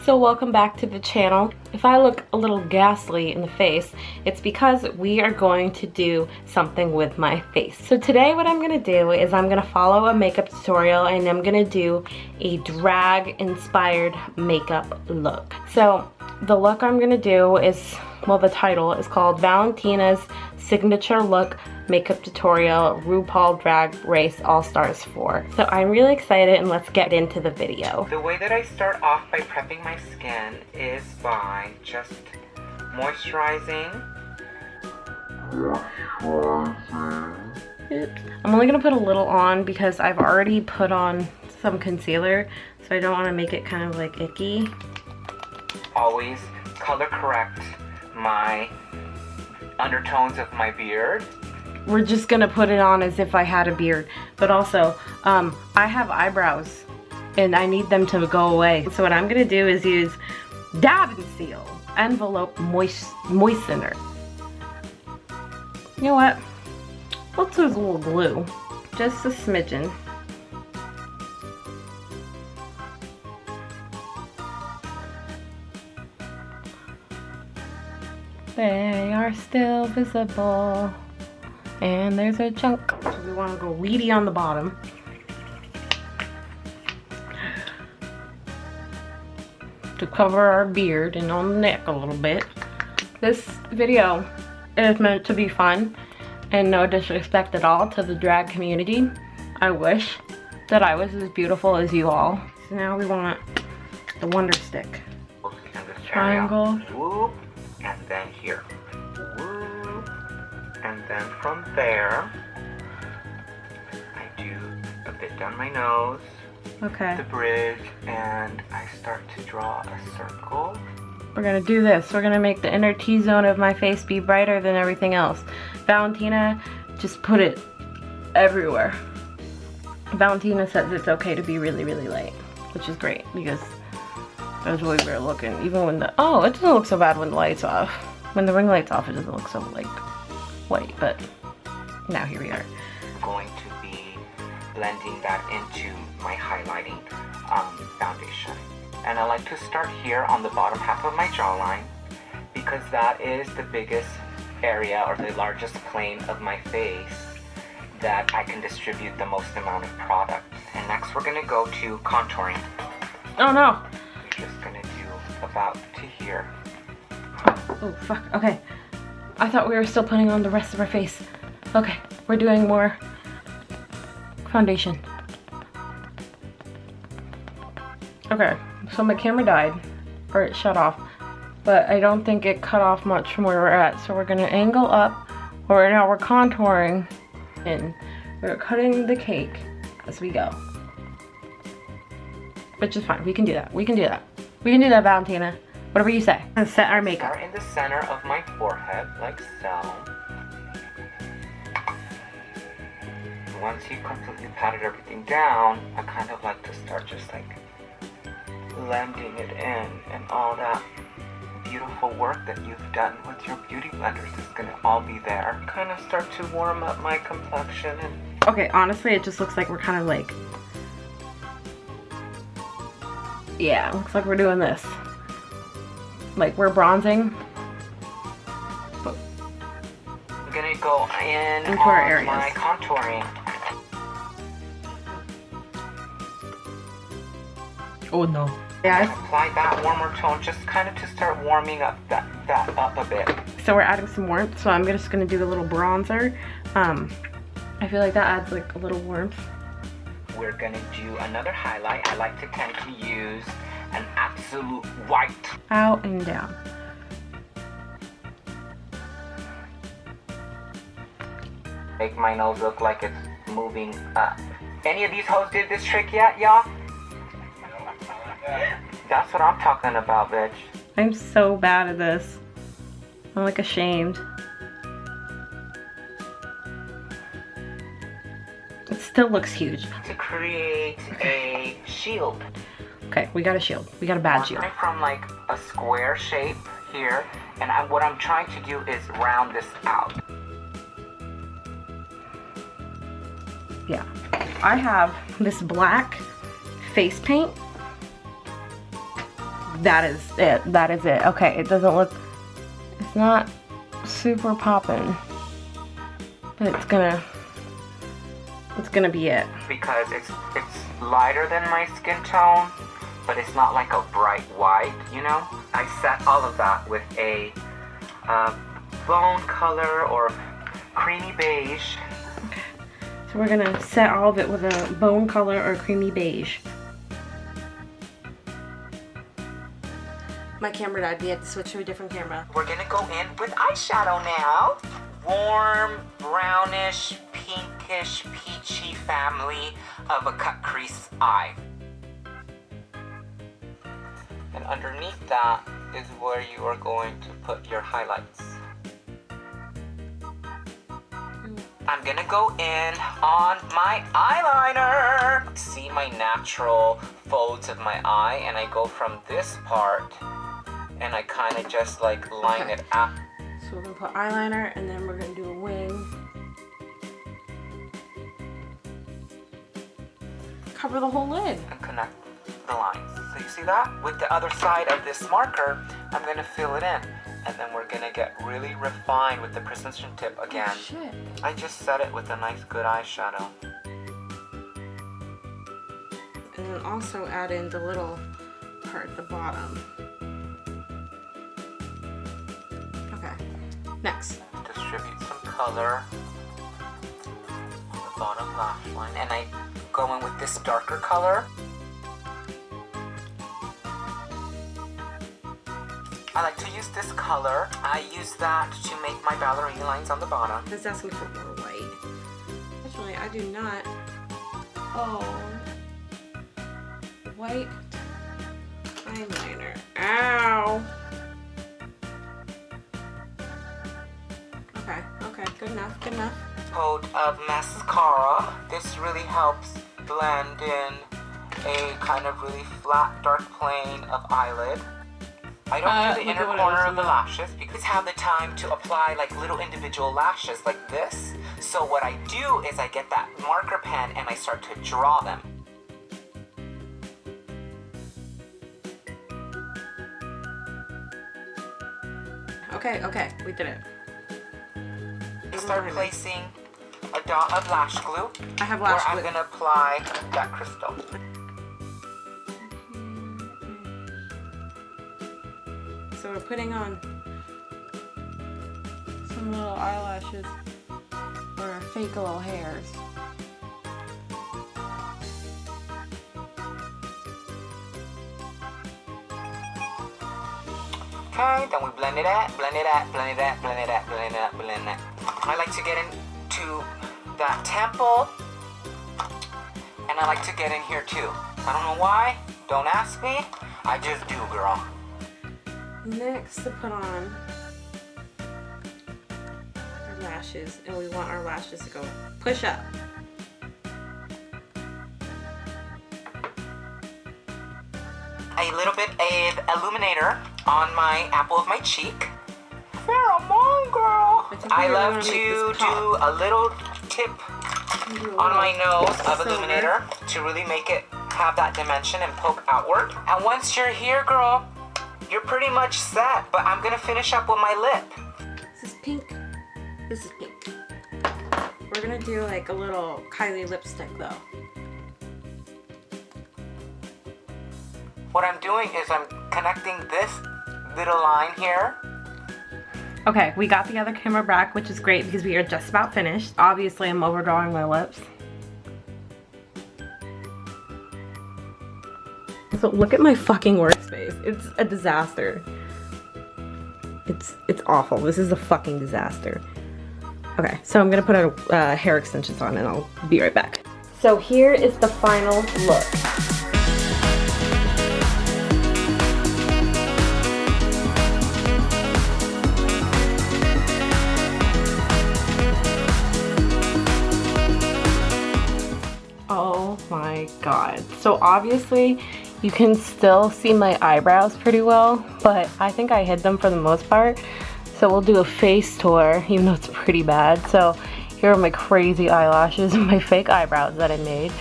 So welcome back to the channel. If I look a little ghastly in the face, it's because we are going to do something with my face. So today what I'm gonna do is I'm gonna follow a makeup tutorial and I'm gonna do a drag inspired makeup look. So the look I'm gonna do is, well, the title is called Valentina's Signature Look Makeup Tutorial RuPaul Drag Race All Stars 4. So I'm really excited and let's get into the video. The way that I start off by prepping my skin is by just moisturizing. Oops. I'm only gonna put a little on because I've already put on some concealer, so I don't want to make it kind of like icky. Always color correct my undertones of my beard. We're just gonna put it on as if I had a beard, but also I have eyebrows and I need them to go away. So what I'm gonna do is use Dab & Seal Envelope Moistener. You know what? Let's use a little glue, just a smidgen. They are still visible. And there's a chunk. So we want to go weedy on the bottom. To cover our beard and on the neck a little bit. This video is meant to be fun and no disrespect at all to the drag community. I wish that I was as beautiful as you all. So now we want the Wonder Stick. Triangle. Whoop, and then here. Whoop, and then from there, I do a bit down my nose. Okay. The bridge, and I start to draw a circle. We're gonna do this. We're gonna make the inner T-zone of my face be brighter than everything else. Valentina just put it everywhere. Valentina says it's okay to be really, really light, which is great because that's the way we were looking. Even when the, oh, it doesn't look so bad when the light's off. When the ring light's off, it doesn't look so like white, but now here we are. I'm going to be blending that into my highlighting foundation. And I like to start here on the bottom half of my jawline because that is the biggest area or the largest plane of my face that I can distribute the most amount of product. And next we're gonna go to contouring. Oh no! We're just gonna do about to here. Oh fuck, okay. I thought we were still putting on the rest of our face. Okay, we're doing more foundation. Okay, so my camera died, or it shut off, but I don't think it cut off much from where we're at. So we're gonna angle up, or now we're contouring, and we're cutting the cake as we go. Which is fine, we can do that, we can do that. We can do that, Valentina. Whatever you say. Let's set our makeup. Start in the center of my forehead, like so. Once you completely patted everything down, I kind of like to start just like blending it in, and all that beautiful work that you've done with your beauty blenders is gonna all be there. Kind of start to warm up my complexion. And okay, honestly, it just looks like we're kind of like, yeah, looks like we're doing this. Like we're bronzing. I'm gonna go in into our on areas. my contouring. Oh no. Yeah. Apply that warmer tone just kind of to start warming up that up a bit. So we're adding some warmth. So I'm just gonna do a little bronzer. I feel like that adds like a little warmth. We're gonna do another highlight. I like to tend to use an absolute white. Out and down. Make my nose look like it's moving up. Any of these hoes did this trick yet, y'all? That's what I'm talking about, bitch. I'm so bad at this. I'm like ashamed. It still looks huge. To create a shield. Okay, we got a shield. We got a bad shield. From like a square shape here, and what I'm trying to do is round this out. Yeah. I have this black face paint. that is it. That is it. Okay, it doesn't look, it's not super poppin', but it's gonna be it. Because it's lighter than my skin tone, but it's not like a bright white, you know? I set all of that with a bone color or creamy beige. Okay, so we're gonna set all of it with a bone color or creamy beige. My camera died. We had to switch to a different camera. We're gonna go in with eyeshadow now. Warm, brownish, pinkish, peachy family of a cut crease eye. And underneath that is where you are going to put your highlights. I'm gonna go in on my eyeliner. See my natural folds of my eye, and I go from this part and I kind of just like line it up. So we're gonna put eyeliner and then we're gonna do a wing. Cover the whole lid. And connect the lines. So you see that? With the other side of this marker, I'm gonna fill it in. And then we're gonna get really refined with the precision tip again. Oh, shit. I just set it with a nice good eyeshadow. And then also add in the little part at the bottom. Okay, next. Distribute some color on the bottom lash line. And I go in with this darker color. I like to use this color. I use that to make my ballerina lines on the bottom. It's asking for more white. Actually, I do not. Oh. White eyeliner. Ow. Okay, good enough, good enough. Coat of mascara. This really helps blend in a kind of really flat, dark plane of eyelid. I don't do the inner corner of the lashes because I have the time to apply like little individual lashes like this. So what I do is I get that marker pen and I start to draw them. Okay, we did it. I start placing a dot of lash glue. I have lash glue. Where I'm gonna apply that crystal. So we're putting on some little eyelashes or fake little hairs. Okay, then we blend it out, blend it out, blend it out, blend it out, blend it out, blend it out. I like to get into that temple, and I like to get in here too. I don't know why, don't ask me, I just do, girl. Next to put on our lashes, and we want our lashes to go push up. A little bit of illuminator on my apple of my cheek. Pheromone, girl. I love to do a little tip on my nose of illuminator to really make it have that dimension and poke outward. And once you're here, girl, you're pretty much set, but I'm gonna finish up with my lip. This is pink. This is pink. We're gonna do like a little Kylie lipstick though. What I'm doing is I'm connecting this little line here. Okay, we got the other camera back, which is great because we are just about finished. Obviously, I'm overdrawing my lips. So look at my fucking workspace. It's a disaster. It's awful. This is a fucking disaster. Okay, so I'm gonna put hair extensions on and I'll be right back. So here is the final look. Oh my god. So obviously you can still see my eyebrows pretty well, but I think I hid them for the most part. So we'll do a face tour, even though it's pretty bad. So here are my crazy eyelashes and my fake eyebrows that I made.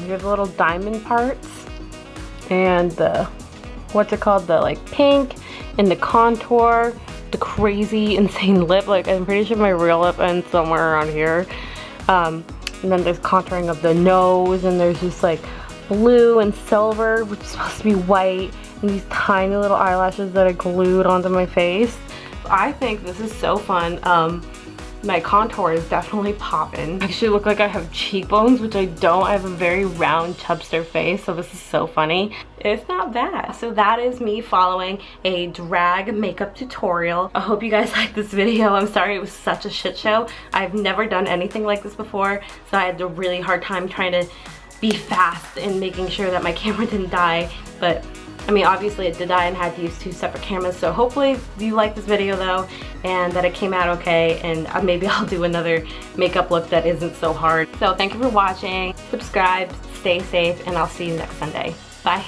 Here's the little diamond parts and the what's it called, the like pink and the contour, the crazy insane lip. Like I'm pretty sure my real lip ends somewhere around here. And then there's contouring of the nose, and there's just like blue and silver, which is supposed to be white, and these tiny little eyelashes that I glued onto my face. I think this is so fun. My contour is definitely popping. I actually look like I have cheekbones, which I don't. I have a very round chubster face, so this is so funny. It's not bad. So that is me following a drag makeup tutorial. I hope you guys liked this video. I'm sorry it was such a shit show. I've never done anything like this before, so I had a really hard time trying to be fast and making sure that my camera didn't die. But I mean, obviously it did die and had to use 2 separate cameras, so hopefully you like this video though, and that it came out okay, and maybe I'll do another makeup look that isn't so hard. So thank you for watching, subscribe, stay safe, and I'll see you next Sunday. Bye.